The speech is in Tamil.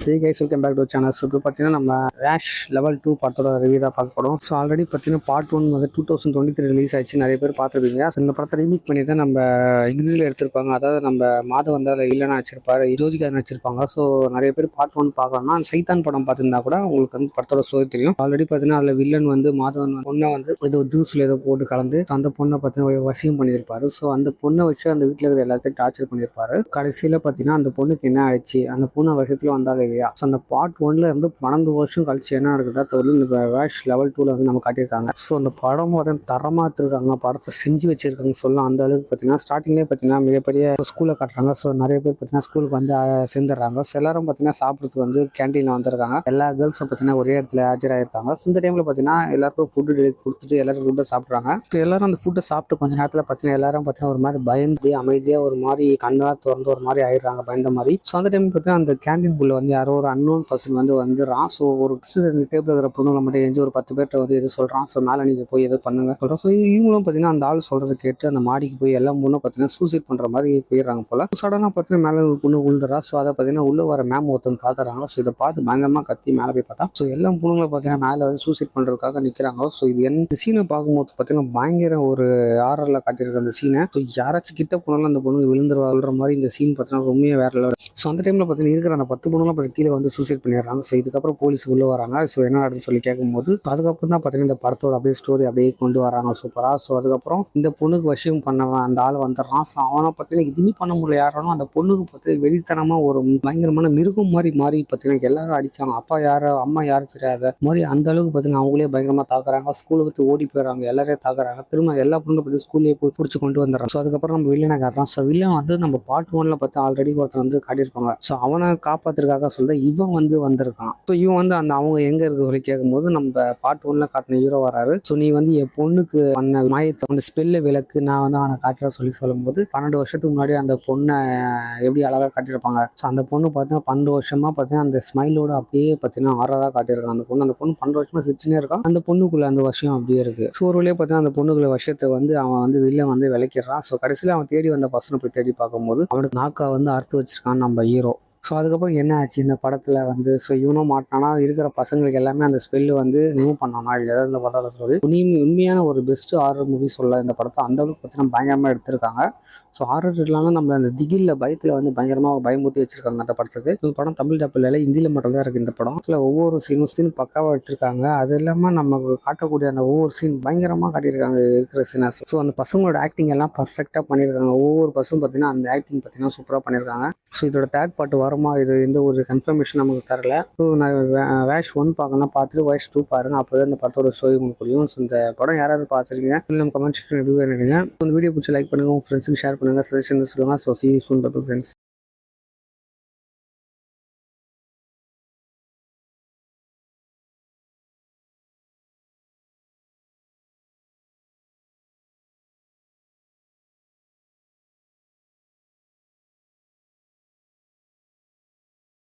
Hey guys, welcome back to the channel. So, பார்த்தீங்கன்னா நம்ம ரேஷ் லெவல் 2 படத்தோட ரிவ்யூ தான் பார்க்க போகிறோம். ஸோ ஆல்ரெடி பார்த்தீங்கன்னா பார்ட் 1 வந்து 2023 ரிலீஸ் ஆயிடுச்சு. நிறைய பேர் பார்த்துருப்பீங்க. ஸோ இந்த படத்தை ரீமேக் பண்ணி தான் நம்ம இங்கிலீஷில் எடுத்திருப்பாங்க. அதாவது நம்ம மாதம் வந்து அதில் இல்லைனா வச்சிருப்பாரு, ஜோதிகா நடிச்சிருப்பாங்க. ஸோ நிறைய பேர் பார்ட் 1 பார்க்கணும்னா சைத்தான் படம் பார்த்துருந்தா கூட உங்களுக்கு வந்து படத்தோட ஸ்டோரி தெரியும். ஆல்ரெடி பார்த்தீங்கன்னா அதில் வில்லன் வந்து மாதவன் பொண்ணை வந்து ஏதோ ஜூஸில் ஏதோ போட்டு கலந்து அந்த பொண்ணை பார்த்தீங்கன்னா வசியம் பண்ணியிருப்பாரு. ஸோ அந்த பொண்ணை வச்சு அந்த வீட்டில் இருக்கிற எல்லாத்தையும் டார்ச்சர் பண்ணியிருப்பாரு. கடைசியில் பார்த்தீங்கன்னா அந்த பொண்ணுக்கு என்ன ஆயிடுச்சு, அந்த பொண்ணு வருஷத்தில் வந்தாலும் இல்லையா. ஸோ அந்த பார்ட் 1ல இருந்து 12 வருஷம் கழிச்சு என்ன நடக்குதா சொல்லி இந்த ரேஷ் லெவல் 2ல வந்து நம்ம காட்டியிருக்காங்க. ஸோ அந்த படம் வந்து தரமாக எடுத்துருக்காங்க, படத்தை செஞ்சு வச்சிருக்காங்க சொல்லலாம். அந்த அளவுக்கு பார்த்தீங்கன்னா ஸ்டார்டிங்லேயே பார்த்தீங்கன்னா மிகப்பெரிய ஸ்கூலில் காட்டுறாங்க. ஸோ நிறைய பேர் பார்த்தீங்கன்னா ஸ்கூலுக்கு வந்து சேர்ந்துடுறாங்க. ஸோ எல்லாரும் பார்த்தீங்கன்னா சாப்பிட்றதுக்கு வந்து கேன்டீனில் வந்திருக்காங்க. எல்லா கேர்ள்ஸும் பார்த்தீங்கன்னா ஒரே இடத்துல ஆஜராயிருக்காங்க. ஸோ இந்த டைமில் பார்த்தீங்கன்னா எல்லாருக்கும் ஃபுட்டு கொடுத்துட்டு எல்லாரும் ஃபுட்டை சாப்பிட்றாங்க. ஸோ எல்லாரும் அந்த ஃபுட்டை சாப்பிட்டு கொஞ்ச நேரத்தில் பார்த்தீங்கன்னா எல்லாரும் பார்த்தீங்கன்னா ஒரு மாதிரி பயந்து அமைதியாக ஒரு மாதிரி கண்ணெல்லாம் திறந்து ஒரு மாதிரி ஆயிடுறாங்க, பயந்த மாதிரி. ஸோ அந்த டைம் பார்த்தீங்கன்னா அந்த கேன்டீன் புள்ள வந்து யாரோ ஒரு அன்னோன் பர்சன் வந்து வந்துடுறான். ஸோ ஒரு டேபிள் இருக்கிற பொண்ணுங்களை மட்டும் எஞ்சி ஒரு 10 பேர்கிட்ட வந்து எது சொல்கிறான். ஸோ மேலே நீங்கள் போய் எது பண்ணுங்க சொல்கிறோம். ஸோ இவங்களும் பார்த்தீங்கன்னா அந்த ஆள் சொல்கிறத கேட்டு அந்த மாடிக்கு போய் எல்லா பொண்ணும் பார்த்தீங்கன்னா சூசைட் பண்ணுற மாதிரி போயிடுறாங்க போல. சடனாக பார்த்தீங்கன்னா மேலே ஒரு பொண்ணு விழுந்துறா. ஸோ அதை பார்த்தீங்கன்னா உள்ள வர மேம் ஒருத்தன் பார்த்துறாங்க. ஸோ இதை பார்த்து பயங்கரமாக கத்தி மேலே போய் பார்த்தா ஸோ எல்லா பொண்ணுங்களும் பார்த்தீங்கன்னா மேலே வந்து சூசைட் பண்ணுறதுக்காக நிற்கிறாங்க. ஸோ இது எந்த சீனை பார்க்கும்போது பார்த்தீங்கன்னா பயங்கர ஒரு ஆர்டரில் காட்டியிருக்க அந்த சீனை. ஸோ யாராச்சும் கிட்ட போனாலும் அந்த பொண்ணு விழுந்துருவாள்ற மாதிரி இந்த சீன் பார்த்தீங்கன்னா ரொம்பவே வேற லெவல். ஸோ அந்த டைமில் பார்த்தீங்கன்னா இருக்கிற அந்த 10 பொண்ணுலாம் பார்த்து கீழே வந்து சூசைட் பண்ணிடுறாங்க. ஸோ இதுக்கப்புறம் போலீஸ் உள்ளே வராங்க. ஸோ என்ன நடக்குதுன்னு சொல்லி கேட்கும்போது அதுக்கப்புறம் தான் பார்த்தீங்கன்னா இந்த படத்தோட அப்படியே ஸ்டோரி அப்படியே கொண்டு வராங்க சூப்பராக. ஸோ அதுக்கப்புறம் இந்த பொண்ணுக்கு வசியம் பண்ணவன் அந்த ஆள் வந்துடுறான். ஸோ அவனை பார்த்தீங்கன்னா இதுவுமே பண்ண முடியல யாரும். அந்த பொண்ணுக்கு பார்த்து வெளித்தனமாக ஒரு பயங்கரமான மிருகம் மாதிரி மாறி பார்த்தீங்கன்னா எல்லாரும் அடித்தாங்க. அப்பா யார் அம்மா யாரும் தெரியாத மாதிரி அந்த அளவுக்கு பார்த்தீங்கன்னா அவங்களே பயங்கரமாக தாக்குறாங்க. ஸ்கூலை விட்டு ஓடி போயிடறாங்க, எல்லாரையும் தாக்குறாங்க. திரும்ப எல்லா பொண்ணும் பார்த்து ஸ்கூல்லேயே போய் பிடிச்சி கொண்டு வந்துடுறாங்க. ஸோ அதுக்கப்புறம் நம்ம வில்லனை காட்டுறோம். ஸோ வில்லன் வந்து நம்ம பார்ட் 1ல பார்த்து ஆல்ரெடி ஒருத்தர் வந்து காட்டியிருப்பாங்க. ஸோ அவனை காப்பாற்றுறதுக்காக சொல்ல இவன் வந்து வந்திருக்கான். ஸோ இவன் வந்து அந்த அவங்க எங்கே இருக்கு சொல்லி கேட்கும்போது நம்ம பார்ட் 1ல காட்டின ஹீரோ வராரு. ஸோ நீ வந்து என் பொண்ணுக்கு பண்ண மாயத்தை அந்த ஸ்பெல்ல விளக்கு நான் வந்து அவனை காட்டுற சொல்லும்போது 12 வருஷத்துக்கு முன்னாடி அந்த பொண்ணை எப்படி அழகாக காட்டியிருப்பாங்க. ஸோ அந்த பொண்ணு பார்த்தீங்கன்னா 12 வருஷமா பார்த்தீங்கன்னா அந்த ஸ்மைலோட அப்படியே பார்த்தீங்கன்னா ஆறாக காட்டியிருக்கான். அந்த பொண்ணு 12 வருஷமா சிரிச்சுனே இருக்கான். அந்த பொண்ணுக்குள்ள அந்த வருஷம் அப்படியே இருக்கு. ஸோ ஒரு வழியாக பார்த்தீங்கன்னா அந்த பொண்ணுக்குள்ள வருஷத்தை வந்து அவன் வந்து வெளில வந்து விளக்கிடுறான். ஸோ கடைசியில் அவன் தேடி வந்த பசனை போய் தேடி பார்க்கும்போது அவனுக்கு நாக்கா வந்து அறுத்து வச்சிருக்கான் நம்ம ஹீரோ. ஸோ அதுக்கப்புறம் என்ன ஆச்சு இந்த படத்தில் வந்து ஸோ இவனும் மாட்டானா இருக்கிற பசங்களுக்கு எல்லாமே அந்த ஸ்பெல்லு வந்து ரிமூவ் பண்ணானா இல்லையா இந்த படத்தில் சொல்லி உண்மையான ஒரு பெஸ்ட் ஹாரர் மூவி சொல்ல இந்த படத்தை அந்தளவுக்கு பார்த்தீங்கன்னா பயங்கரமாக எடுத்திருக்காங்க. ஸோ ஹாரர் இல்லாமல் நம்ம அந்த திகில்ல பயத்தில் வந்து பயங்கரமாக பயமுறுத்தி வச்சிருக்காங்க அந்த படத்துக்கு. இந்த படம் தமிழ் டப்பில் இல்லை, ஹிந்தியில் மட்டும் தான் இருக்குது இந்த படம். இதில் ஒவ்வொரு சீன் பக்காவாக வச்சிருக்காங்க. அது இல்லாமல் நமக்கு காட்டக்கூடிய அந்த ஒவ்வொரு சீன் பயங்கரமாக காட்டியிருக்காங்க இருக்கிற சீனஸ். ஸோ அந்த பசங்களோட ஆக்டிங் எல்லாம் பர்ஃபெக்டாக பண்ணியிருக்காங்க. ஒவ்வொரு பசங்க பார்த்தீங்கன்னா அந்த ஆக்டிங் பார்த்தீங்கன்னா சூப்பராக பண்ணியிருக்காங்க. ஸோ இதோட தேர்ட் பார்ட் வருமா இது எந்த ஒரு கன்ஃபர்மேஷன் நமக்கு தரல. ஸோ நான் ரேஷ் 1 பார்க்கணும், பார்த்துட்டு ரேஷ் 2 பாருங்க, அப்போ தான் இந்த படத்தோட ஸ்டோரி உங்களுக்கு புரியும். ஸோ இந்த படம் யாராவது பார்த்துருக்கீங்க நம்ம கமெண்ட் செக்ஷன் ரிவ்யூ நினைங்க. இந்த வீடியோ பிடிச்சி லைக் பண்ணுங்க, உங்கள் ஃப்ரெண்ட்ஸுக்கு ஷேர் பண்ணுங்க, சஜஷன் சொல்லுங்கள். So see you soon, bye friends.